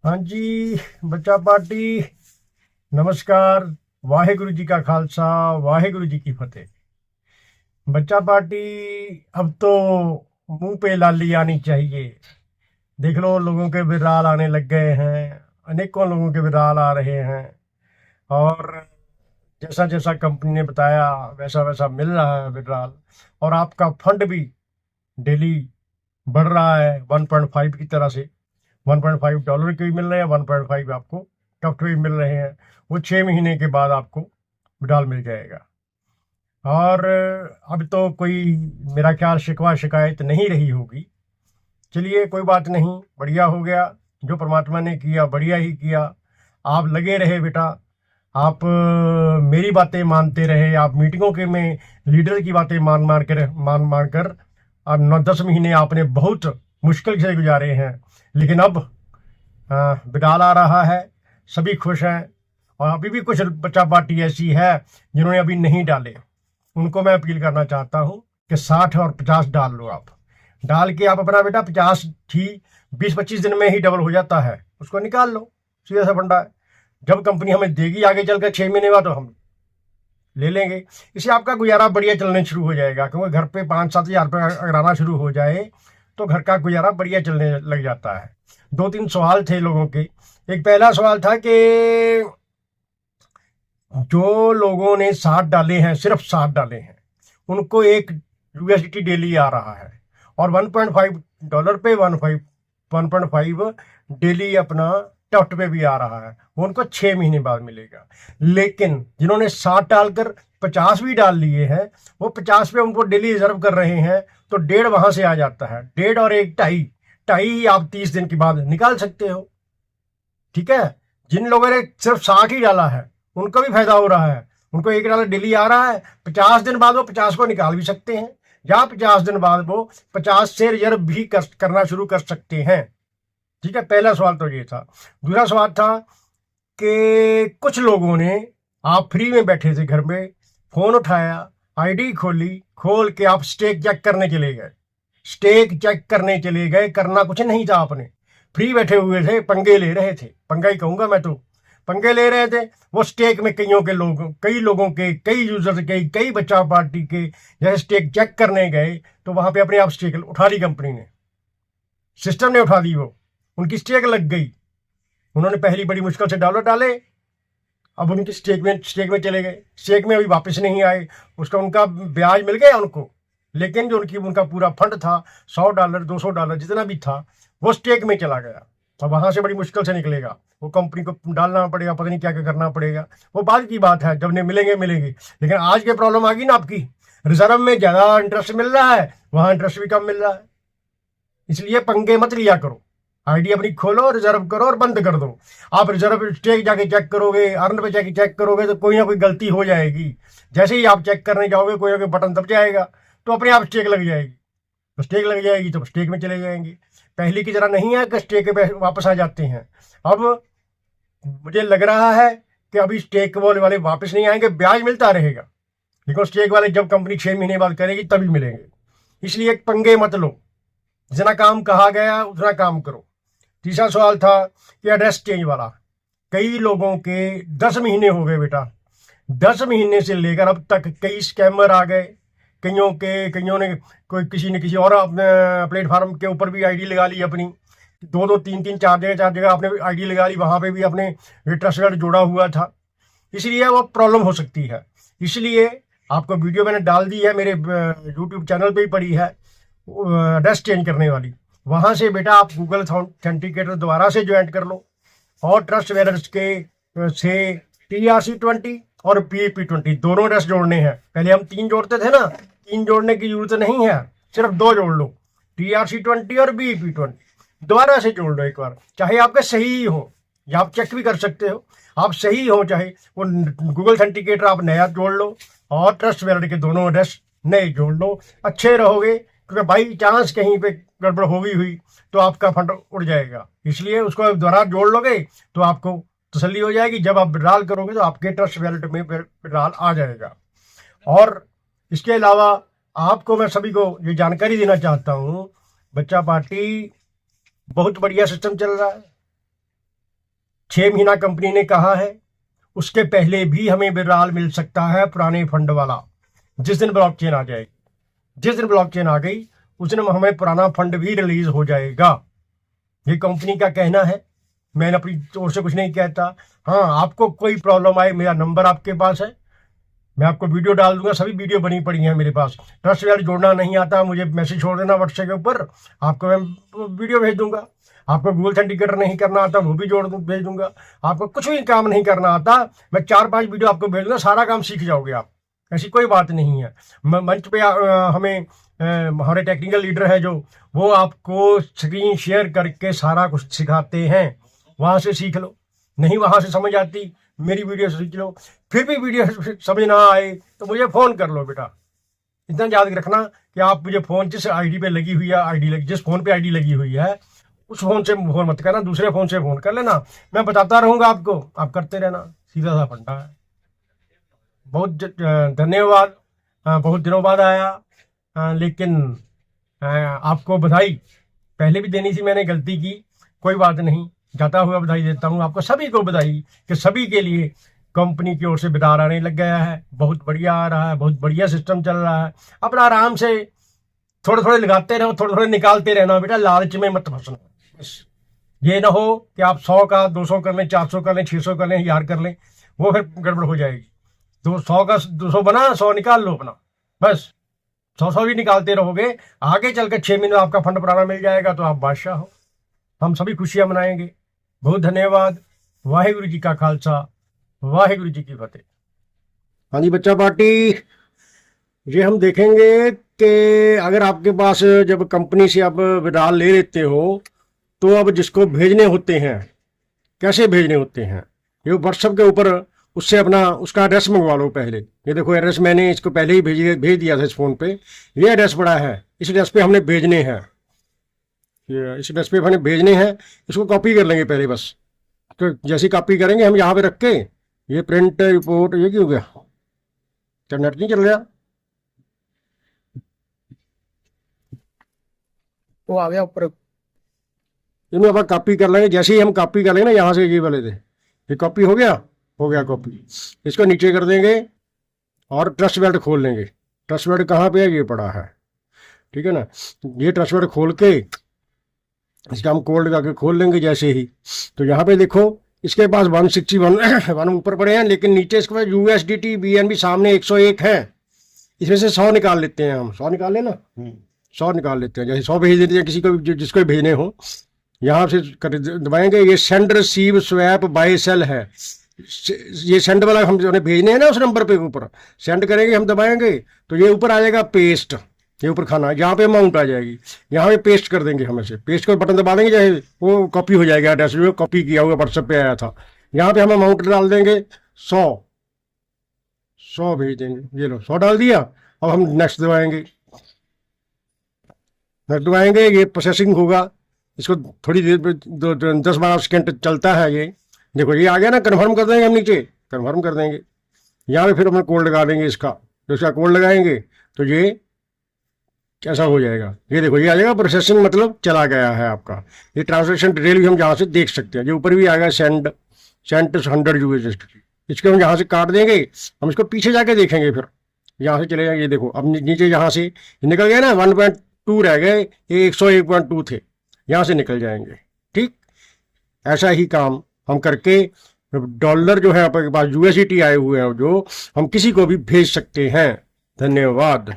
हाँ जी, बच्चा पार्टी नमस्कार। वाहेगुरु जी का खालसा, वाहेगुरु जी की फतेह। बच्चा पार्टी अब तो मुंह पे लाली आनी चाहिए। देख लो, लोगों के विराल आने लग गए हैं, अनेकों लोगों के विराल आ रहे हैं। और जैसा जैसा कंपनी ने बताया वैसा वैसा मिल रहा है विराल। और आपका फंड भी डेली बढ़ रहा है 1.5 की तरह से। $1.5 के भी मिल रहे हैं, 1.5 आपको टफ्ट भी मिल रहे हैं। वो 6 महीने के बाद आपको विड्रॉल मिल जाएगा। और अब तो कोई मेरा ख्याल शिकवा शिकायत नहीं रही होगी। चलिए, कोई बात नहीं, बढ़िया हो गया। जो परमात्मा ने किया बढ़िया ही किया। आप लगे रहे बेटा। आप मेरी बातें मानते रहे। आप मीटिंगों के में लीडर की बातें मान कर और 9-10 महीने आपने बहुत मुश्किल से गुजारे हैं। लेकिन अब विडाल आ रहा है, सभी खुश हैं। और अभी भी कुछ बच्चा पार्टी ऐसी है जिन्होंने अभी नहीं डाले। उनको मैं अपील करना चाहता हूं कि 60 और 50 डाल लो। आप डाल के आप अपना बेटा 50 ही 20-25 दिन में ही डबल हो जाता है, उसको निकाल लो। सीधा सा फंडा है। जब कंपनी हमें देगी आगे चलकर 6 महीने बाद, तो हम ले लेंगे। इससे आपका गुजारा बढ़िया चलने शुरू हो जाएगा, क्योंकि घर पे 5-7 हजार रुपये अगर आना शुरू हो जाए तो घर का गुजारा बढ़िया चलने लग जाता है। 2-3 सवाल थे लोगों के। एक पहला सवाल था कि जो लोगों ने 60 डाले हैं, सिर्फ 60 डाले हैं, उनको एक यूएसडी डेली आ रहा है। और $1.5 पे 1.5 डेली अपना टफ्ट पे भी आ रहा है। वो उनको 6 महीने बाद मिलेगा। लेकिन जिन्होंने 60 डालकर 50 भी डाल लिए हैं, वो 50 पे उनको डेली रिजर्व कर रहे हैं, तो 1.5 वहां से आ जाता है। 1.5 और 1 ढाई, ढाई आप 30 दिन के बाद निकाल सकते हो। ठीक है। जिन लोगों ने सिर्फ 60 ही डाला है उनको भी फायदा हो रहा है। उनको $1 डेली आ रहा है। 50 दिन बाद वो 50 को निकाल भी सकते हैं, या 50 दिन बाद वो 50 से रिजर्व भी करना शुरू कर सकते हैं। ठीक है। पहला सवाल तो ये था। दूसरा सवाल था कि कुछ लोगों ने, आप फ्री में बैठे थे घर में, फोन उठाया, आईडी खोली, खोल के आप स्टेक चेक करने चले गए। स्टेक चेक करने चले गए, करना कुछ नहीं था आपने। फ्री बैठे हुए थे, पंगे ले रहे थे। पंगा ही कहूंगा मैं तो, पंगे ले रहे थे। वो स्टेक में कई लोगों के, कई यूजर्स के, कई बच्चा पार्टी के जैसे स्टेक चेक करने गए, तो वहां पे अपने आप स्टेक उठा ली कंपनी ने, सिस्टम ने उठा दी। वो उनकी स्टेक लग गई। उन्होंने पहली बड़ी मुश्किल से डॉलर डाले, अब उनकी स्टेक में चले गए। स्टेक में अभी वापस नहीं आए। उसका उनका ब्याज मिल गया उनको, लेकिन जो उनका पूरा फंड था, $100 $200 जितना भी था, वो स्टेक में चला गया। तो वहां से बड़ी मुश्किल से निकलेगा। वो कंपनी को डालना पड़ेगा, पता नहीं क्या क्या करना पड़ेगा। वो बाद की बात है, जब मिलेंगे मिलेंगे। लेकिन आज की प्रॉब्लम आ गई ना आपकी, रिजर्व में ज्यादा इंटरेस्ट मिल रहा है, वहां इंटरेस्ट भी कम मिल रहा है। इसलिए पंगे मत लिया करो। आईडी अपनी खोलो, रिजर्व करो और बंद कर दो। आप रिजर्व स्टेक जाके चेक करोगे, अर्न पे जाके चेक करोगे, तो कोई ना कोई गलती हो जाएगी। जैसे ही आप चेक करने जाओगे, कोई ना कोई बटन दब जाएगा, तो अपने आप स्टेक लग जाएगी। तो स्टेक लग जाएगी तो स्टेक में चले जाएंगे। पहले की तरह नहीं है कि स्टेक पे वापस आ जाते हैं। अब मुझे लग रहा है कि अभी स्टेक वाले वापस नहीं आएंगे, ब्याज मिलता रहेगा। लेकिन स्टेक वाले जब कंपनी 6 महीने बाद करेगी तभी मिलेंगे। इसलिए पंगे मत लो, जितना काम कहा गया उतना काम करो। तीसरा सवाल था कि एड्रेस चेंज वाला। कई लोगों के 10 महीने हो गए बेटा। 10 महीने से लेकर अब तक कई स्कैमर आ गए। कईयों ने कोई किसी ने किसी और अपने प्लेटफॉर्म के ऊपर भी आईडी लगा ली अपनी। 2-2 3-3 4 जगह आपने आईडी लगा ली, वहां पे भी अपने ट्रस्ट जोड़ा हुआ था। इसलिए वो प्रॉब्लम हो सकती है। इसलिए आपको वीडियो मैंने डाल दी है, मेरे यूट्यूब चैनल पे ही पड़ी है, एड्रेस चेंज करने वाली। वहां से बेटा आप गूगल ऑथेंटिकेटर दोबारा से ज्वाइन कर लो, और ट्रस्ट वेलर्स के से TRC20 और PEP20 दोनों एड्रेस जोड़ने हैं। पहले हम 3 जोड़ते थे ना, 3 जोड़ने की जरूरत नहीं है, सिर्फ 2 जोड़ लो, TRC20 और PEP20। दोबारा से जोड़ लो एक बार, चाहे आपके सही ही हो, या आप चेक भी कर सकते हो आप सही हो, चाहे वो गूगल ऑथेंटिकेटर आप नया जोड़ लो, और ट्रस्ट वेलर के दोनों एड्रेस नए जोड़ लो। अच्छे रहोगे, क्योंकि बाई चांस कहीं पे गड़बड़ हो गई हुई तो आपका फंड उड़ जाएगा। इसलिए उसको दोबारा जोड़ लोगे तो आपको तसल्ली हो जाएगी। जब आप विड्रॉल करोगे तो आपके ट्रस्ट वैलेट में विड्रॉल आ जाएगा। और इसके अलावा आपको मैं सभी को ये जानकारी देना चाहता हूँ, बच्चा पार्टी बहुत बढ़िया सिस्टम चल रहा है। 6 महीना कंपनी ने कहा है, उसके पहले भी हमें विड्रॉल मिल सकता है पुराने फंड वाला। जिस दिन ब्लॉकचेन आ जाएगी, जिस दिन ब्लॉकचेन आ गई उस दिन हमें पुराना फंड भी रिलीज हो जाएगा। ये कंपनी का कहना है, मैंने अपनी ओर से कुछ नहीं कहता। हाँ, आपको कोई प्रॉब्लम आए, मेरा नंबर आपके पास है, मैं आपको वीडियो डाल दूंगा, सभी वीडियो बनी पड़ी है मेरे पास। ट्रस्ट वैल्यू जोड़ना नहीं आता, मुझे मैसेज छोड़ देना व्हाट्सएप के ऊपर, आपको मैं वीडियो भेज दूंगा। आपको गूगल ऑथेंटिकेटर नहीं करना आता, वो भी भेज दूंगा। आपको कुछ भी काम नहीं करना आता, मैं 4-5 वीडियो आपको भेज दूंगा, सारा काम सीख जाओगे आप। ऐसी कोई बात नहीं है। मंच पे हमें हमारे टेक्निकल लीडर है जो, वो आपको स्क्रीन शेयर करके सारा कुछ सिखाते हैं, वहां से सीख लो। नहीं वहां से समझ आती, मेरी वीडियो से सीख लो। फिर भी वीडियो समझ ना आए तो मुझे फोन कर लो बेटा। इतना याद रखना कि आप मुझे फोन जिस आईडी पे लगी हुई है, जिस फोन पे आईडी लगी हुई है उस फोन से फोन मत करना, दूसरे फोन से फोन कर लेना। मैं बताता रहूंगा आपको, आप करते रहना, सीधा सा फंडा है। बहुत धन्यवाद। बहुत दिनों बाद आया, लेकिन आपको बधाई पहले भी देनी थी, मैंने गलती की, कोई बात नहीं, जाता हुआ बधाई देता हूँ आपको सभी को बधाई कि सभी के लिए कंपनी की ओर से विदार आने लग गया है। बहुत बढ़िया आ रहा है, बहुत बढ़िया सिस्टम चल रहा है। अपना आराम से थोड़े थोड़े लगाते रहो, थोड़े थोड़े निकालते रहना बेटा, लालच में मत फंसना। बस ये ना हो कि आप 100 का 200 कर लें, 400 कर लें, 600 कर लें, 1000 कर लें, वो फिर गड़बड़ हो जाएगी। 100 का 200 बना, 100 निकाल लो अपना, बस 100 भी निकालते रहोगे, आगे चल के 6 महीने आपका फंड पुराना मिल जाएगा तो आप बादशाह हो। हम सभी खुशियां मनाएंगे। बहुत धन्यवाद। वाहिगुरु जी का खालसा, वाहिगुरु जी की फतेह। हाँ जी बच्चा पार्टी, ये हम देखेंगे कि अगर आपके पास जब कंपनी से आप विड्रॉल ले लेते हो तो अब जिसको भेजने होते हैं, कैसे भेजने होते हैं, ये व्हाट्सएप के ऊपर उससे अपना उसका एड्रेस मंगवा लो पहले। ये देखो एड्रेस मैंने इसको पहले ही भेज दिया था इस फोन पे, ये एड्रेस पड़ा है, इस एड्रेस पे हमने भेजने हैं, इस एड्रेस पे हमने भेजने हैं। इसको कॉपी कर लेंगे पहले बस। तो जैसी कॉपी करेंगे हम यहाँ पे रख के, ये प्रिंट रिपोर्ट, ये क्यों हो गया, क्या नेट नहीं चल रहा, वो आ गया ऊपर। इन्हें अब कॉपी कर लेंगे। जैसे ही हम कॉपी कर लेंगे ना, यहाँ से ये वाले थे, ये कॉपी हो गया कॉपी। इसको नीचे कर देंगे और ट्रस्ट वैल्ट खोल लेंगे। ट्रस्ट वैल्ट कहाँ पे है, ये पड़ा है, ठीक है ना। ये ट्रस्ट वैल्ट खोल के इसका हम कोड लगा के खोल लेंगे जैसे ही, तो यहाँ पे देखो इसके पास 161 ऊपर पड़े हैं, लेकिन नीचे इसके पास USDT BNB सामने 101 है। इसमें से 100 निकाल लेते हैं हम, 100 निकाल लेना, 100 निकाल लेते हैं। जैसे 100 भेज देते हैं किसी को, जिसको भी भेजने हो, यहाँ से दबाएंगे। ये send receive swap buy sell है, ये सेंड वाला हमने भेजने हैं ना, उस नंबर पे ऊपर सेंड करेंगे हम, दबाएंगे तो ये ऊपर आ जाएगा पेस्ट, ये ऊपर खाना, यहाँ पे अमाउंट आ जाएगी, यहाँ पे पेस्ट कर देंगे हम ऐसे, पेस्ट कर बटन दबा देंगे, चाहे वो कॉपी हो जाएगा एड्रेस जो कॉपी किया हुआ व्हाट्सएप पे आया था। यहाँ पे हम अमाउंट डाल देंगे 100 भेज देंगे। ये लो 100 डाल दिया। अब हम नेक्स्ट दबाएंगे, ये प्रोसेसिंग होगा, इसको थोड़ी देर पे 10-12 सेकेंड चलता है। ये देखो ये आ गया ना, कन्फर्म कर देंगे हम, नीचे कन्फर्म कर देंगे। यहाँ पे फिर हम कोड लगा देंगे इसका, तो इसका कोड लगाएंगे तो ये कैसा हो जाएगा, ये देखो ये आ जाएगा प्रोसेसिंग, मतलब चला गया है आपका। ये ट्रांजेक्शन डिटेल भी हम यहाँ से देख सकते हैं, जो ऊपर भी आएगा सेंड 100 USDT। इसको हम यहाँ से काट देंगे, हम इसको पीछे जाके देखेंगे, फिर यहाँ से चले जाएंगे। ये देखो अब नीचे यहाँ से निकल गया ना, 1.2 रह गए, ये 101.2 थे, यहाँ से निकल जाएंगे। ठीक ऐसा ही काम हम करके डॉलर जो है आपके पास USDT आए हुए हैं, जो हम किसी को भी भेज सकते हैं। धन्यवाद।